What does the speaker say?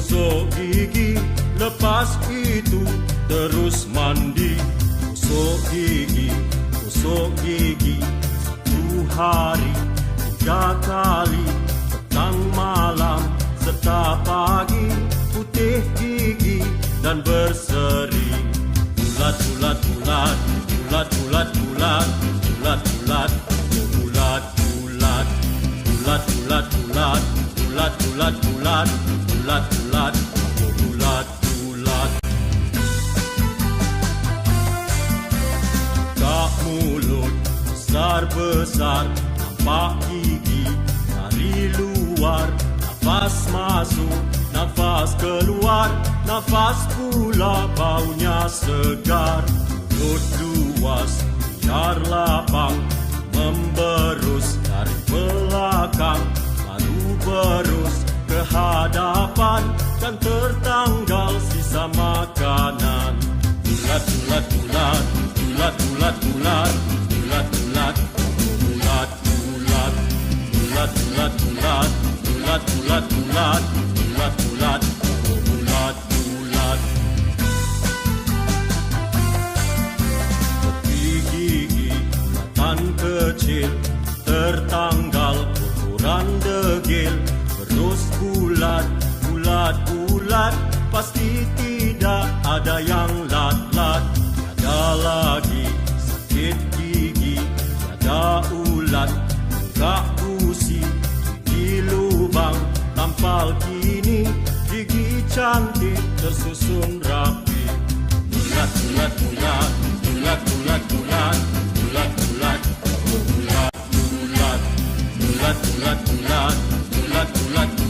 Gosok gigi, lepas itu terus mandi. Gosok gigi, satu hari 3 kali, petang malam serta pagi. Putih gigi dan berseri. Bulat, bulat, bulat, bulat, bulat, bulat, bulat, bulat, bulat, bulat, bulat, bulat, bulat, bulat, bulat, bulat, bulat, bulat, bulat, bulat. Tak mulut besar-besar, nampak gigi dari luar. Nafas masuk, nafas keluar, nafas pula baunya segar. Mulut luas, biar lapang, memberus dari belakang, baru berus ke hadapan dan tertanggal sisa makanan. Bulat, bulat, bulat, bulat, bulat, bulat, bulat, bulat, bulat, bulat, bulat, bulat, bulat, bulat, bulat, bulat, bulat, bulat, bulat, bulat. Tepi gigi bulatan kecil, tertanggal ukuran degil. Terus bulat, bulat, bulat, pasti tidak ada yang lat-lat. Tiada lagi sakit gigi, tiada ulat, enggak gusi, gigi lubang tampal kini. Gigi cantik tersusun rapi. Bulat, bulat, bulat, bulat, bulat, bulat, bulat, bulat, bulat, bulat, bulat, bulat, bulat, bulat, bulat.